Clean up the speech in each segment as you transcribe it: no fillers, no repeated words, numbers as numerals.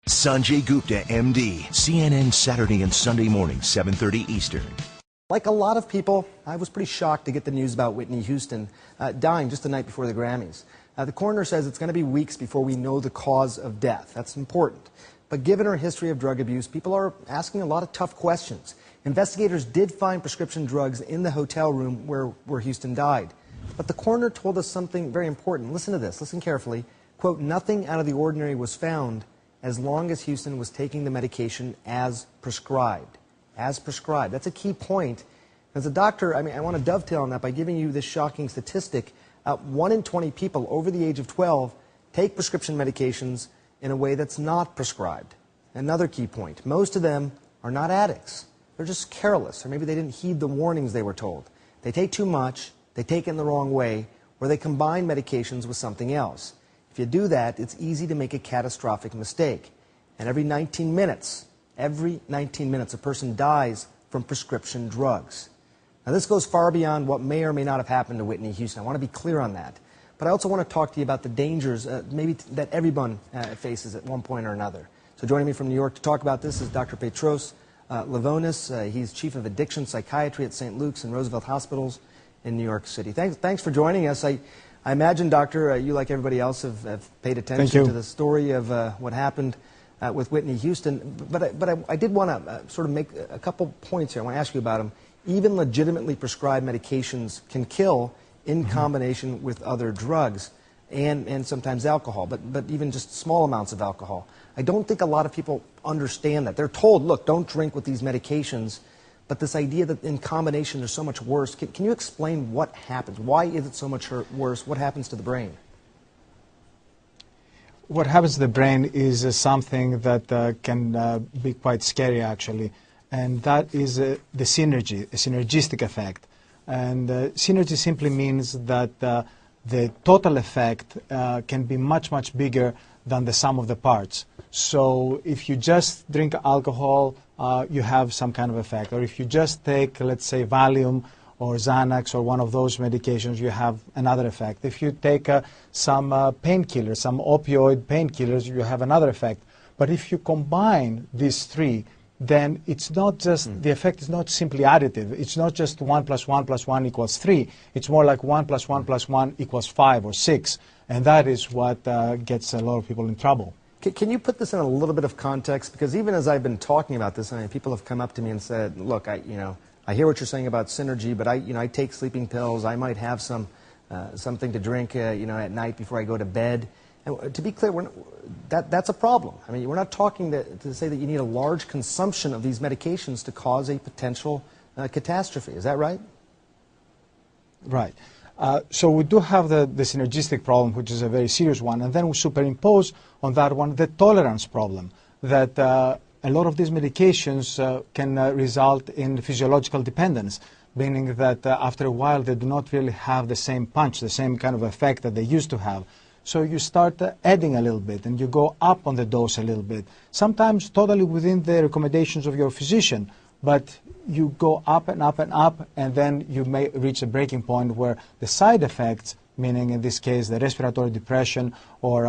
Sanjay Gupta, MD, CNN Saturday and Sunday morning, 7:30 Eastern. Like a lot of people, I was pretty shocked to get the news about Whitney Houston dying just the night before the Grammys. The coroner says it's going to be weeks before we know the cause of death. That's important. But given her history of drug abuse, people are asking a lot of tough questions. Investigators did find prescription drugs in the hotel room where Houston died. But the coroner told us something very important. Listen to this. Listen carefully. Quote, "Nothing out of the ordinary was found as long as Houston was taking the medication as prescribed." As prescribed. That's a key point. As a doctor, I want to dovetail on that by giving you this shocking statistic. 1 in 20 people over the age of 12 take prescription medications in a way that's not prescribed. Another key point. Most of them are not addicts. They're just careless, or maybe they didn't heed the warnings they were told. They take too much, they take it in the wrong way, or they combine medications with something else. If you do that, it's easy to make a catastrophic mistake. And every 19 minutes, a person dies from prescription drugs. Now, this goes far beyond what may or may not have happened to Whitney Houston. I want to be clear on that. But I also want to talk to you about the dangers maybe that everyone faces at one point or another. So joining me from New York to talk about this is Dr. Petros Lavonis. He's Chief of Addiction Psychiatry at St. Luke's and Roosevelt Hospitals in New York City. Thanks for joining us. I imagine, Doctor, you, like everybody else, have paid attention to the story of what happened with Whitney Houston. But I did want to sort of make a couple points here. I want to ask you about them. Even legitimately prescribed medications can kill in combination with other drugs and sometimes alcohol, but even just small amounts of alcohol. I don't think a lot of people understand that. They're told, look, don't drink with these medications. But this idea that in combination they're so much worse, can you explain what happens? Why is it so much worse? What happens to the brain? What happens to the brain is something that can be quite scary, actually, and that is the synergy, a synergistic effect. And synergy simply means that the total effect can be much, much bigger than the sum of the parts. So if you just drink alcohol, you have some kind of effect. Or if you just take, let's say, Valium or Xanax or one of those medications, you have another effect. If you take some painkillers, some opioid painkillers, you have another effect. But if you combine these three, then it's not just, the effect is not simply additive. It's not just 1 + 1 + 1 = 3. It's more like 1 + 1 + 1 = 5 or 6. And that is what gets a lot of people in trouble. Can you put this in a little bit of context? Because even as I've been talking about this, people have come up to me and said, look, I hear what you're saying about synergy, but I take sleeping pills. I might have something to drink at night before I go to bed. And to be clear, that's a problem. We're not talking to say that you need a large consumption of these medications to cause a potential catastrophe. Is that right? Right. So we do have the synergistic problem, which is a very serious one, and then we superimpose on that one the tolerance problem, that a lot of these medications can result in physiological dependence, meaning that after a while they do not really have the same punch, the same kind of effect that they used to have. So you start adding a little bit and you go up on the dose a little bit, sometimes totally within the recommendations of your physician, but you go up and up and up, and then you may reach a breaking point where the side effects, meaning in this case the respiratory depression or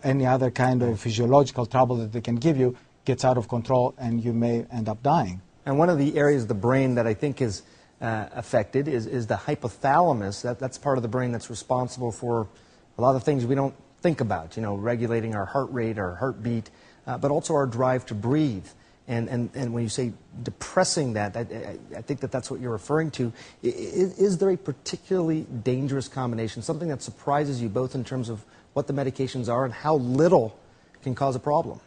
any other kind of physiological trouble that they can give you, gets out of control and you may end up dying. And one of the areas of the brain that I think is affected is the hypothalamus. That's part of the brain that's responsible for a lot of things we don't think about, regulating our heart rate, our heartbeat, but also our drive to breathe. And when you say depressing that, I think that's what you're referring to. Is there a particularly dangerous combination, something that surprises you both in terms of what the medications are and how little can cause a problem?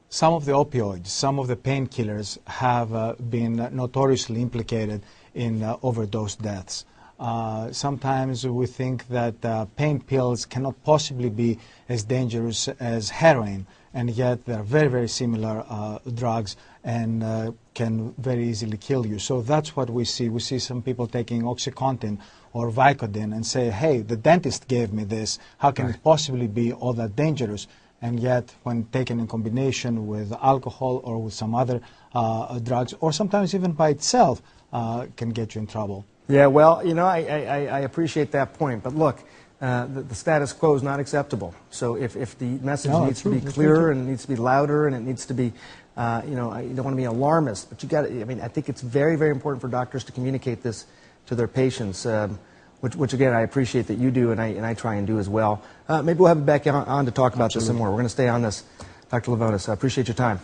Some of the opioids, some of the painkillers have been notoriously implicated in overdose deaths. Sometimes we think that pain pills cannot possibly be as dangerous as heroin, and yet they're very, very similar drugs and can very easily kill you. So that's what we see. We see some people taking OxyContin or Vicodin and say, hey, the dentist gave me this. How can it possibly be all that dangerous? And yet, when taken in combination with alcohol or with some other drugs, or sometimes even by itself, can get you in trouble. Yeah, well, I appreciate that point. But look, the status quo is not acceptable. So if the message needs to be clearer and it needs to be louder and it needs to be, you don't want to be alarmist, but I think it's very, very important for doctors to communicate this to their patients, which again, I appreciate that you do and I try and do as well. Maybe we'll have you back on to talk about this some more. We're going to stay on this, Dr. Lavonis. I appreciate your time.